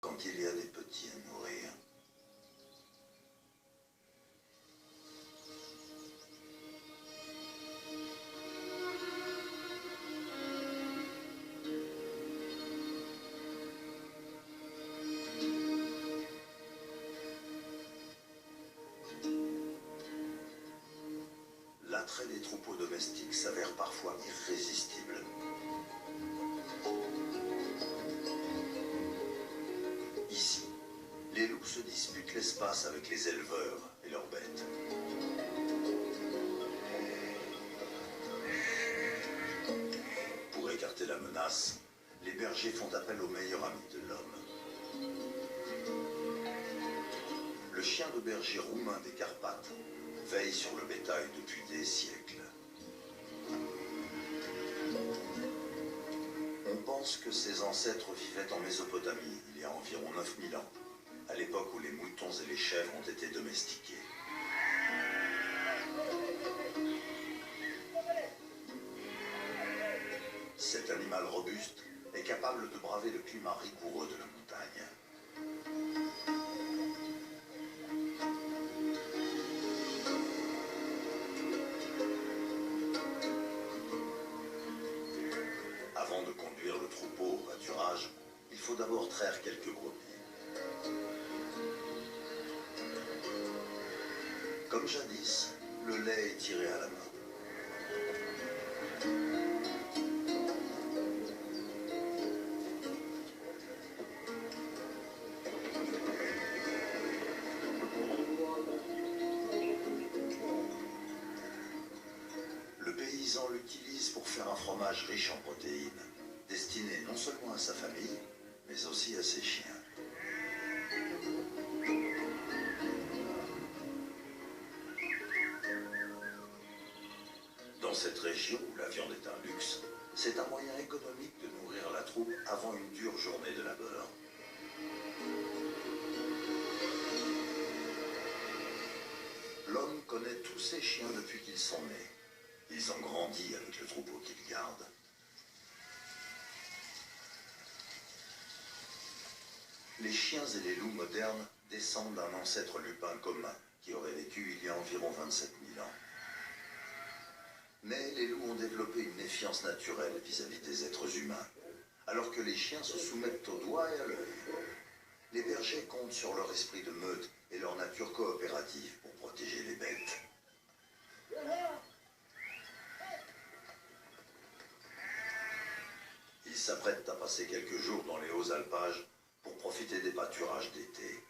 quand il y a des petits à nourrir. L'attrait des troupeaux domestiques s'avère parfois irrésistible. Ici, les loups se disputent l'espace avec les éleveurs et leurs bêtes. Pour écarter la menace, les bergers font appel au meilleur ami de l'homme. Le chien de berger roumain des Carpates veille sur le bétail depuis des siècles. On pense que ses ancêtres vivaient en Mésopotamie il y a environ 9000 ans, à l'époque où les moutons et les chèvres ont été domestiqués. Cet animal robuste est capable de braver le climat rigoureux de la montagne. Avant de conduire le troupeau au pâturage, il faut d'abord traire quelques brebis. Comme jadis, le lait est tiré à la main. Le paysan l'utilise pour faire un fromage riche en protéines, destiné non seulement à sa famille, mais aussi à ses chiens. Dans cette région où la viande est un luxe, c'est un moyen économique de nourrir la troupe avant une dure journée de labeur. L'homme connaît tous ses chiens depuis qu'ils sont nés. Ils ont grandi avec le troupeau qu'ils gardent. Les chiens et les loups modernes descendent d'un ancêtre lupin commun qui aurait vécu il y a environ 27 000 ans. Mais les loups ont développé une méfiance naturelle vis-à-vis des êtres humains, alors que les chiens se soumettent au doigt et à l'œil. Les bergers comptent sur leur esprit de meute et leur nature coopérative pour protéger les bêtes. Ils s'apprêtent à passer quelques jours dans les hauts alpages pour profiter des pâturages d'été.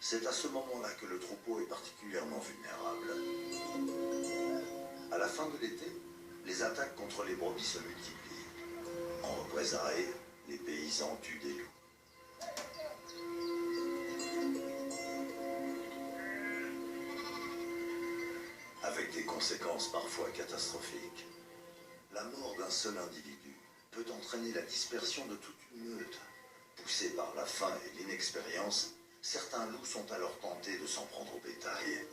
C'est à ce moment-là que le troupeau est particulièrement vulnérable. À la fin de l'été, les attaques contre les brebis se multiplient. En représailles, les paysans tuent des loups. Avec des conséquences parfois catastrophiques. La mort d'un seul individu peut entraîner la dispersion de toute une meute. Poussés par la faim et l'inexpérience, certains loups sont alors tentés de s'en prendre au bétail.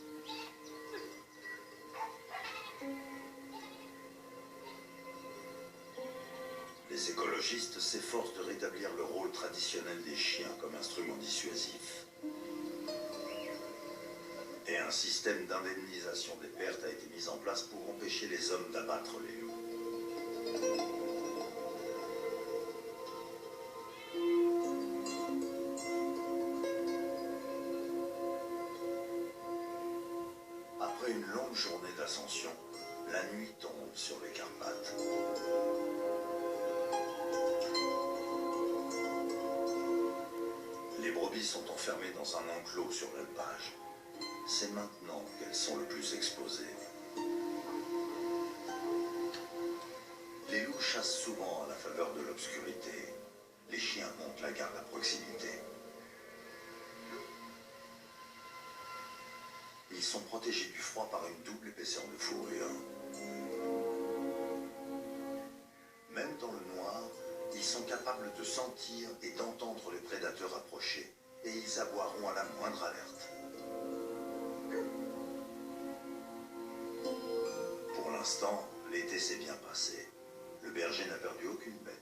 Les écologistes s'efforcent de rétablir le rôle traditionnel des chiens comme instrument dissuasif. Et un système d'indemnisation des pertes a été mis en place pour empêcher les hommes d'abattre les loups. Après une longue journée d'ascension, la nuit tombe sur les Carpates. Les brebis sont enfermées dans un enclos sur l'alpage. C'est maintenant qu'elles sont le plus exposées. Les loups chassent souvent à la faveur de l'obscurité. Les chiens montent la garde à proximité. Ils sont protégés du froid par une double épaisseur de fourrure. Même dans le noir, ils sont capables de sentir et d'entendre les prédateurs approcher, et ils aboieront à la moindre alerte. Pour l'instant, l'été s'est bien passé. Le berger n'a perdu aucune bête.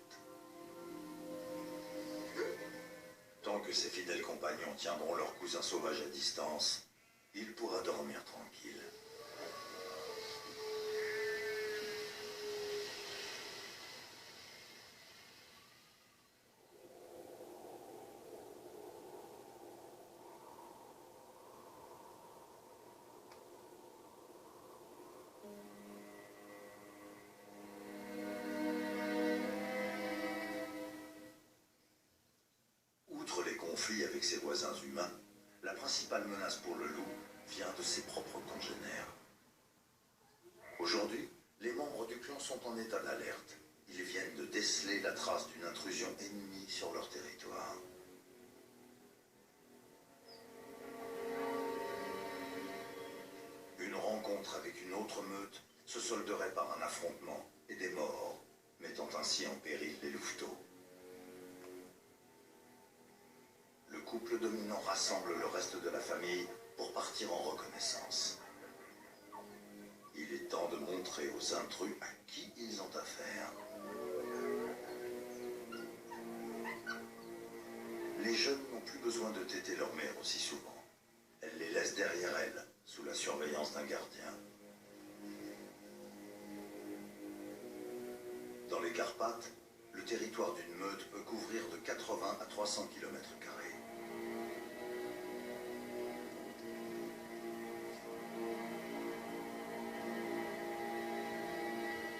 que ses fidèles compagnons tiendront leur cousin sauvage à distance, il pourra dormir tranquille. Outre les conflits avec ses voisins humains, la principale menace pour le loup vient de ses propres congénères. Aujourd'hui, les membres du clan sont en état d'alerte. Ils viennent de déceler la trace d'une intrusion ennemie sur leur territoire. Une rencontre avec une autre meute se solderait par un affrontement et des morts, mettant ainsi en péril les louveteaux. Le couple dominant rassemble le reste de la famille pour partir en reconnaissance. Il est temps de montrer aux intrus à qui ils ont affaire. Les jeunes n'ont plus besoin de téter leur mère aussi souvent. Elle les laisse derrière elle, sous la surveillance d'un gardien. Dans les Carpates, le territoire d'une meute peut couvrir de 80 à 300 km².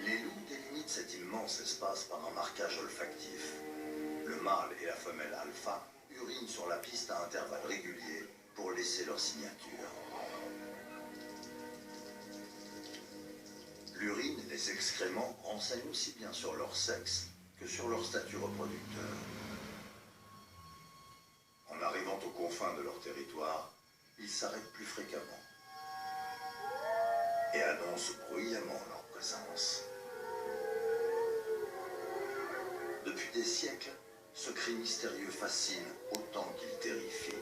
Les loups délimitent cet immense espace par un marquage olfactif. Le mâle et la femelle alpha urinent sur la piste à intervalles réguliers pour laisser leur signature. L'urine et les excréments renseignent aussi bien sur leur sexe que sur leur statut reproducteur. En arrivant aux confins de leur territoire, ils s'arrêtent plus fréquemment et annoncent bruyamment leur présence. Depuis des siècles, ce cri mystérieux fascine autant qu'il terrifie.